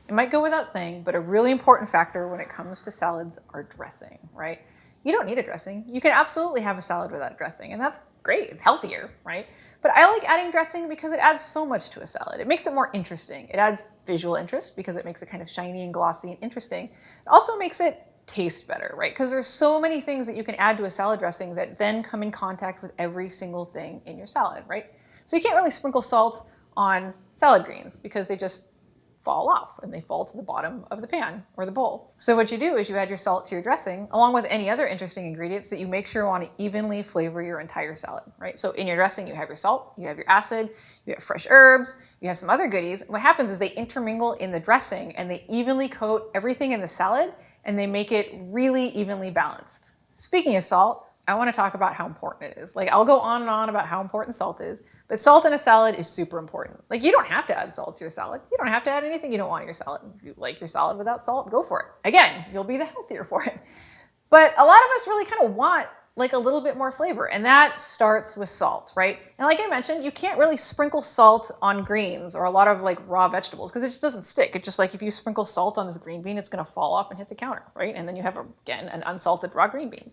It might go without saying, but a really important factor when it comes to salads are dressing, right? You don't need a dressing. You can absolutely have a salad without dressing, and that's great. It's healthier, right? But I like adding dressing because it adds so much to a salad. It makes it more interesting. It adds visual interest because it makes it kind of shiny and glossy and interesting. It also makes it taste better, right? Because there's so many things that you can add to a salad dressing that then come in contact with every single thing in your salad, right? So you can't really sprinkle salt on salad greens because they just fall off and they fall to the bottom of the pan or the bowl. So what you do is you add your salt to your dressing along with any other interesting ingredients that you make sure want to evenly flavor your entire salad, right? So in your dressing, you have your salt, you have your acid, you have fresh herbs, you have some other goodies. What happens is they intermingle in the dressing and they evenly coat everything in the salad and they make it really evenly balanced. Speaking of salt, I want to talk about how important it is. Like, I'll go on and on about how important salt is, but salt in a salad is super important. Like, you don't have to add salt to your salad. You don't have to add anything you don't want in your salad. If you like your salad without salt, go for it. Again, you'll be the healthier for it. But a lot of us really kind of want like a little bit more flavor, and that starts with salt, right? And like I mentioned, you can't really sprinkle salt on greens or a lot of like raw vegetables because it just doesn't stick. It's just like if you sprinkle salt on this green bean, it's gonna fall off and hit the counter, right? And then you have, again, an unsalted raw green bean.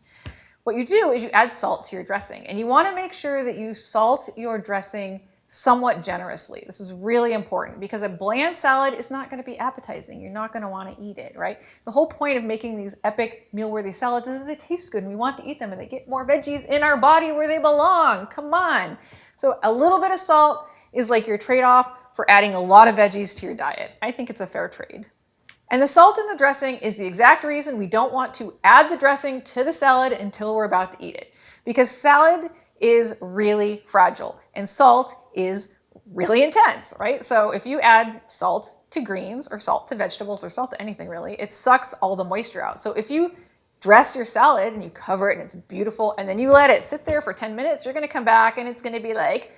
What you do is you add salt to your dressing, and you want to make sure that you salt your dressing somewhat generously. This is really important because a bland salad is not going to be appetizing. You're not going to want to eat it, right? The whole point of making these epic meal-worthy salads is that they taste good and we want to eat them and they get more veggies in our body where they belong. Come on. So a little bit of salt is like your trade-off for adding a lot of veggies to your diet. I think it's a fair trade. And the salt in the dressing is the exact reason we don't want to add the dressing to the salad until we're about to eat it. Because salad is really fragile and salt is really intense, right? So if you add salt to greens or salt to vegetables or salt to anything really, it sucks all the moisture out. So if you dress your salad and you cover it and it's beautiful and then you let it sit there for 10 minutes, you're gonna come back and it's gonna be like,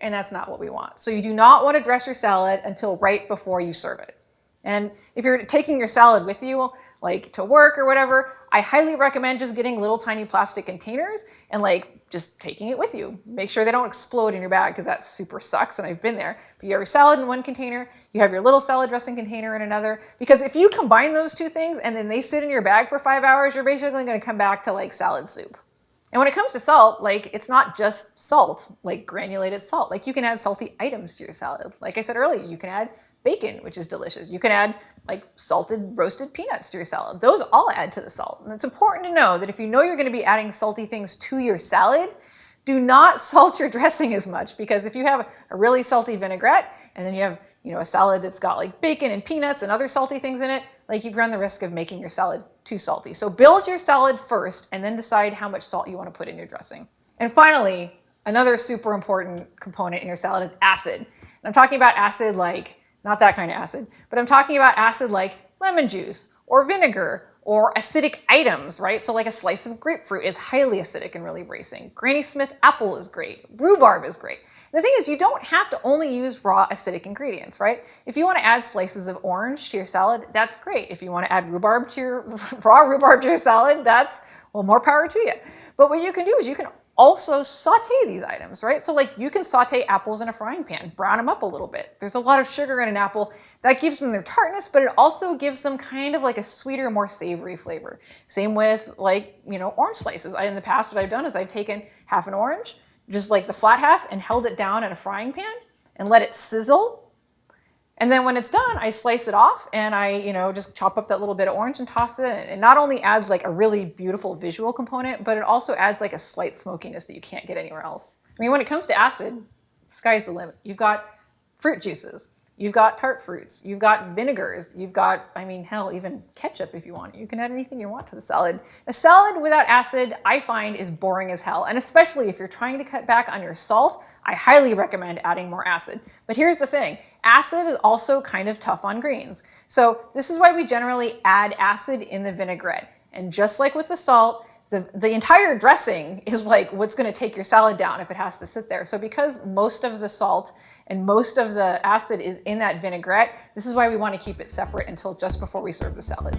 and that's not what we want. So you do not want to dress your salad until right before you serve it. And if you're taking your salad with you, like to work or whatever, I highly recommend just getting little tiny plastic containers and like just taking it with you. Make sure they don't explode in your bag because that super sucks and I've been there. But you have your salad in one container, you have your little salad dressing container in another, because if you combine those two things and then they sit in your bag for 5 hours, you're basically going to come back to like salad soup. And when it comes to salt, like it's not just salt, like granulated salt. Like you can add salty items to your salad. Like I said earlier, you can add bacon, which is delicious. You can add like salted roasted peanuts to your salad. Those all add to the salt. And it's important to know that if you know you're going to be adding salty things to your salad, do not salt your dressing as much, because if you have a really salty vinaigrette and then you have, a salad that's got like bacon and peanuts and other salty things in it, like you run the risk of making your salad too salty. So build your salad first and then decide how much salt you want to put in your dressing. And finally, another super important component in your salad is acid. And I'm talking about acid like, not that kind of acid, but I'm talking about acid like lemon juice or vinegar or acidic items, right? So like a slice of grapefruit is highly acidic and really bracing. Granny Smith apple is great. Rhubarb is great. The thing is, you don't have to only use raw acidic ingredients, right? If you want to add slices of orange to your salad, that's great. If you want to add rhubarb to your raw rhubarb to your salad, that's, well, more power to you. But what you can do is you can also saute these items, right? So like you can saute apples in a frying pan, brown them up a little bit. There's a lot of sugar in an apple. That gives them their tartness, but it also gives them kind of like a sweeter, more savory flavor. Same with like, orange slices. In the past, what I've done is I've taken half an orange, just like the flat half, and held it down in a frying pan and let it sizzle. And then when it's done, I slice it off and I, just chop up that little bit of orange and toss it in. It not only adds like a really beautiful visual component, but it also adds like a slight smokiness that you can't get anywhere else. I mean, when it comes to acid, sky's the limit. You've got fruit juices, you've got tart fruits, you've got vinegars, you've got, hell, even ketchup if you want. You can add anything you want to the salad. A salad without acid, I find, is boring as hell. And especially if you're trying to cut back on your salt, I highly recommend adding more acid. But here's the thing, acid is also kind of tough on greens. So this is why we generally add acid in the vinaigrette. And just like with the salt, the entire dressing is like what's going to take your salad down if it has to sit there. So because most of the salt and most of the acid is in that vinaigrette, this is why we want to keep it separate until just before we serve the salad.